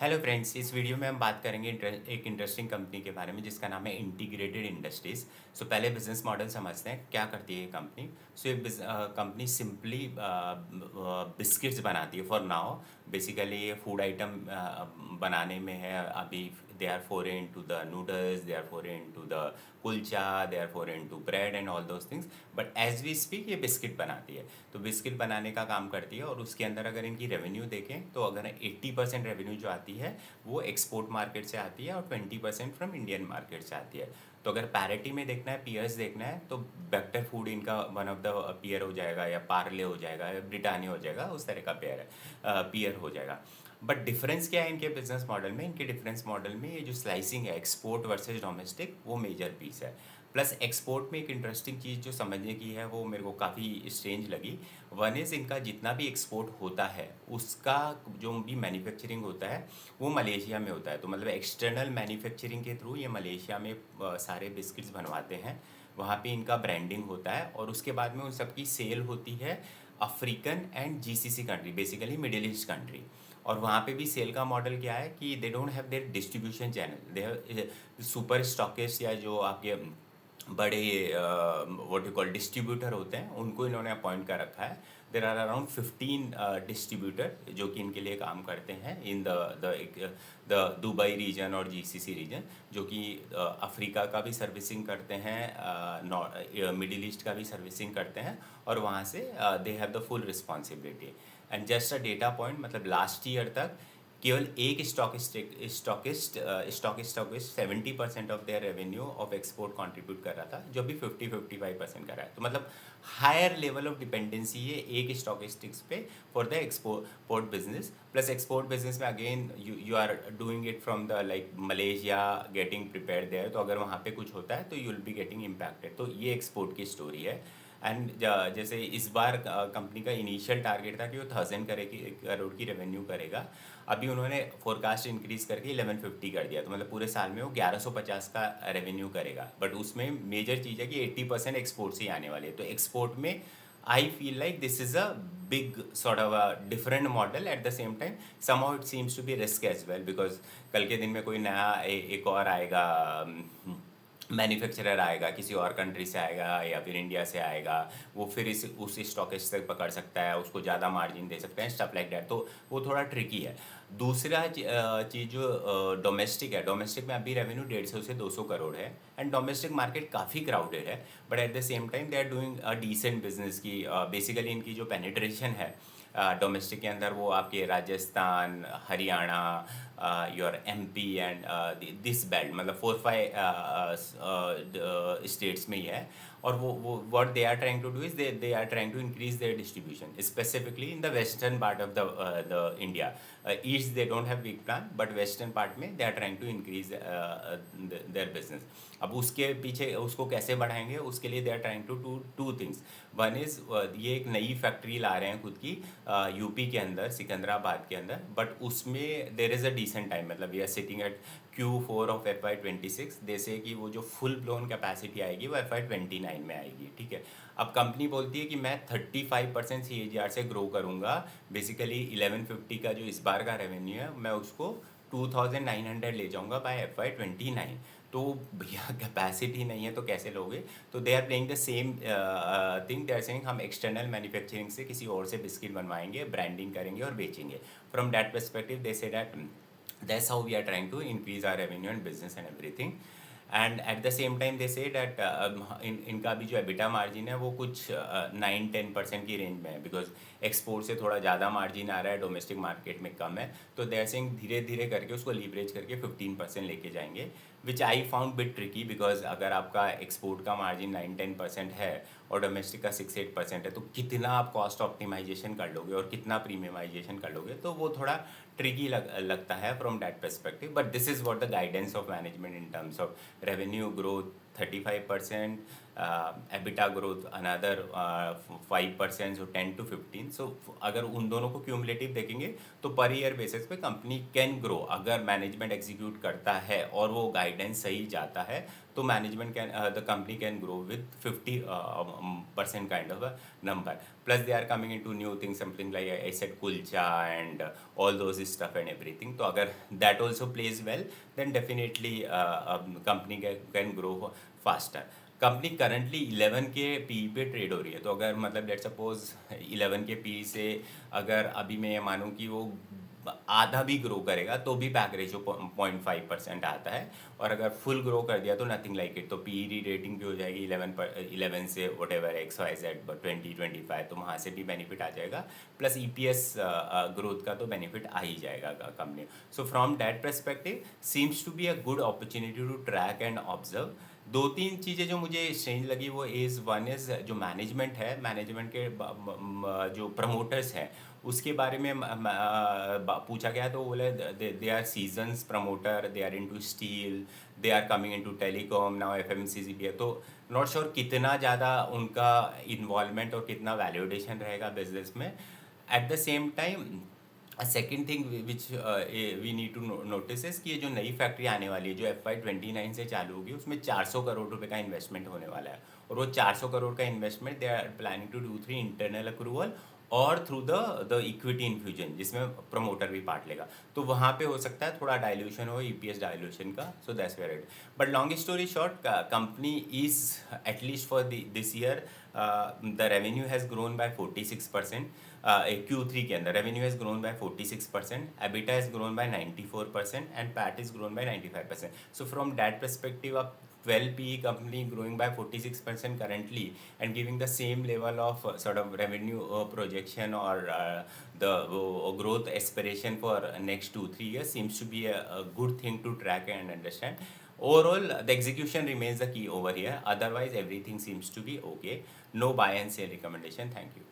Hello friends, इस video में हम बात करेंगे एक इंटरेस्टिंग कंपनी के बारे में जिसका नाम है इंटीग्रेटेड इंडस्ट्रीज। सो पहले बिजनेस मॉडल समझते हैं क्या करती है ये कंपनी। सो ये कंपनी सिंपली बिस्किट्स बनाती है फॉर नाउ। बेसिकली ये फूड आइटम बनाने में है अभी। They are foray into the noodles, they are foray into the kulcha, they are foray into bread and all those things. But as we speak ये biscuit बनाती है। तो बिस्किट बनाने का काम करती है और उसके अंदर अगर इनकी रेवेन्यू देखें तो अगर 80% रेवेन्यू जो आती है वो एक्सपोर्ट मार्केट से आती है और 20% फ्रॉम इंडियन मार्केट से आती है। तो अगर पैरिटी में देखना है, पीयर्स देखना है, तो बेक्टर फूड इनका वन ऑफ द पीयर हो जाएगा, या पार्ले हो जाएगा, या ब्रिटानिया हो जाएगा, उस तरह का पेयर है, पीयर हो जाएगा। बट डिफरेंस क्या है इनके बिजनेस मॉडल में? इनके डिफरेंस मॉडल में ये जो स्लाइसिंग है एक्सपोर्ट वर्सेस डोमेस्टिक, वो मेजर पीस है। प्लस एक्सपोर्ट में एक इंटरेस्टिंग चीज़ जो समझने की है वो मेरे को काफ़ी स्ट्रेंज लगी। वन इज़ इनका जितना भी एक्सपोर्ट होता है उसका जो भी मैन्युफैक्चरिंग होता है वो मलेशिया में होता है। तो मतलब एक्सटर्नल मैन्युफैक्चरिंग के थ्रू ये मलेशिया में सारे बिस्किट्स बनवाते हैं। वहाँ पे इनका ब्रांडिंग होता है और उसके बाद में उन सबकी सेल होती है African and GCC country, basically middle east country. और वहाँ पे भी सेल का मॉडल क्या है कि दे don't have their distribution channel, they have super stockist, या जो आपके बड़े व्हाट यू कॉल डिस्ट्रीब्यूटर होते हैं, उनको इन्होंने अपॉइंट कर रखा है। देर आर अराउंड 15 डिस्ट्रीब्यूटर जो कि इनके लिए काम करते हैं इन द दुबई रीजन और जीसीसी रीजन, जो कि अफ्रीका का भी सर्विसिंग करते हैं, मिडिल ईस्ट का भी सर्विसिंग करते हैं, और वहाँ से they have the full responsibility. And just a data point, मतलब लास्ट ईयर तक केवल एक stockist 70% of their revenue of export contribute कर रहा था, जो भी 50-55% कर रहा है। तो मतलब हायर लेवल ऑफ डिपेंडेंसी है एक स्टॉकिस्टिक्स पे for the export business. Plus export business में again you are doing it from the like Malaysia, getting prepare there. तो अगर वहाँ पे कुछ होता है तो you will be getting impacted. तो ये एक्सपोर्ट की स्टोरी है। एंड जैसे इस बार कंपनी का इनिशियल टारगेट था कि वो 1,000 करोड़ की रेवेन्यू करेगा। अभी उन्होंने फोरकास्ट इंक्रीज करके 1150 कर दिया, तो मतलब पूरे साल में वो 1150 का रेवेन्यू करेगा। बट उसमें मेजर चीज़ है कि 80% एक्सपोर्ट से ही आने वाली है। तो एक्सपोर्ट में I feel like this is a big sort of a different model. At the same time somehow it seems to be risk as well, because कल के दिन में कोई नया एक और आएगा, मैन्युफैक्चरर आएगा, किसी और कंट्री से आएगा या फिर इंडिया से आएगा, वो फिर उस स्टॉकेज तक पकड़ सकता है, उसको ज़्यादा मार्जिन दे सकते हैं, स्टफ लाइक दैट। तो वो थोड़ा ट्रिकी है। दूसरा चीज़ जो डोमेस्टिक है, डोमेस्टिक में अभी रेवेन्यू 150 से 200 करोड़ है। एंड डोमेस्टिक मार्केट काफ़ी क्राउडेड है, but at the same time they are doing a decent business की। बेसिकली इनकी जो पेनिट्रेशन है डोमेस्टिक के अंदर, वो आपके Rajasthan, Haryana, your MP and this belt, मतलब 4-5 स्टेट्स में ही है। और वो what they are trying to do is they are trying to increase their distribution specifically in the western part of the India. East they don't have big plan, but western part में they are trying to increase their business. अब उसके पीछे उसको कैसे बढ़ाएंगे, उसके लिए they are trying to do two things. One is ये एक नई फैक्ट्री ला रहे हैं खुद की यूपी के अंदर, सिकंदराबाद के अंदर। बट उसमें there is a decent time, मतलब we are sitting at Q4 of FY26। जैसे कि वो जो फुल ब्लोन कैपेसिटी आएगी वो FY29 में आएगी, ठीक है। अब कंपनी बोलती है कि मैं 35% CAGR से ग्रो करूँगा। बेसिकली 1150 का जो इस बार का रेवेन्यू है मैं उसको 2900 ले जाऊँगा बाय FY29। तो भैया कैपेसिटी नहीं है तो कैसे लोगे? तो they are playing the same thing, they are saying हम एक्सटर्नल मैन्युफैक्चरिंग से किसी और से बिस्किट बनवाएंगे, ब्रांडिंग करेंगे और बेचेंगे। From that perspective they say that that's how we are trying to increase our revenue and business and everything. And at the same time they say that इनका भी जो एबिटा मार्जिन है वो कुछ 9-10% की रेंज में है, बिकॉज एक्सपोर्ट से थोड़ा ज़्यादा मार्जिन आ रहा है, डोमेस्टिक मार्केट में कम है। तो दे आर सेइंग धीरे धीरे करके उसको लीवरेज करके 15% लेके जाएंगे, which I found bit tricky. Because अगर आपका एक्सपोर्ट का मार्जिन 9-10% है और डोमेस्टिक का 6-8% है, तो कितना आप कॉस्ट ऑप्टिमाइजेशन कर लोगे और कितना प्रीमियमाइजेशन कर लोगे, तो वो थोड़ा ट्रिकी लगता है from that perspective. But this is what the guidance of management in terms of revenue growth 35%, EBITDA growth another 5%, सो 10-15। सो अगर उन दोनों को क्यूमुलेटिव देखेंगे तो पर ईयर बेसिस पे कंपनी कैन ग्रो, अगर मैनेजमेंट एग्जीक्यूट करता है और वो गाइडेंस सही जाता है तो management can the company can grow with 50% kind of a number. Plus they are coming into new things, something like I said kulcha and all those stuff and everything. तो अगर that also plays well, then definitely company can grow faster. Company currently 11 के P पे trade हो रही है, तो अगर मतलब लेट सपोज 11 के पी से अगर अभी मैं ये मानूँ कि वो आधा भी ग्रो करेगा तो भी पैक रेशियो 0.5% आता है, और अगर फुल ग्रो कर दिया तो नथिंग लाइक इट, तो पी रेटिंग भी हो जाएगी 11 से whatever X Y Z 20-25, तो वहाँ से भी बेनिफिट आ जाएगा, प्लस ईपीएस ग्रोथ का तो बेनिफिट आ ही जाएगा company. So from that perspective seems to be a good opportunity to track and observe. दो तीन चीज़ें जो मुझे स्ट्रेंज लगी वो वन इज़ जो मैनेजमेंट है, मैनेजमेंट के जो प्रमोटर्स हैं उसके बारे में पूछा गया, तो बोले they are seasoned promoter, they are into steel, they are coming into telecom now, FMCG भी है, तो नॉट श्योर कितना ज़्यादा उनका इन्वॉल्वमेंट और कितना वैल्यूडेशन रहेगा बिजनेस में. At the same time second thing which we need to notice is कि ये जो नई फैक्ट्री आने वाली है जो FY29 से चालू होगी, उसमें 400 करोड़ रुपए का इन्वेस्टमेंट होने वाला है, और वो 400 करोड़ का investment they are planning to do through internal accrual और थ्रू द इक्विटी इन्फ्यूजन, जिसमें प्रमोटर भी पार्ट लेगा, तो वहाँ पे हो सकता है थोड़ा डाइल्यूशन हो, ईपीएस डाइल्यूशन का. So that's where it. But long story short, company is at least for this year the revenue has grown by 46%. Q3 के अंदर revenue has grown by 46%, EBITDA has grown by 94% and PAT is grown by 95%. So from that perspective अब 12 PE company growing by 46% currently and giving the same level of sort of revenue projection or the growth aspiration for next 2-3 years seems to be a good thing to track and understand. Overall, the execution remains the key over here. Otherwise, everything seems to be okay. No buy and sell recommendation. Thank you.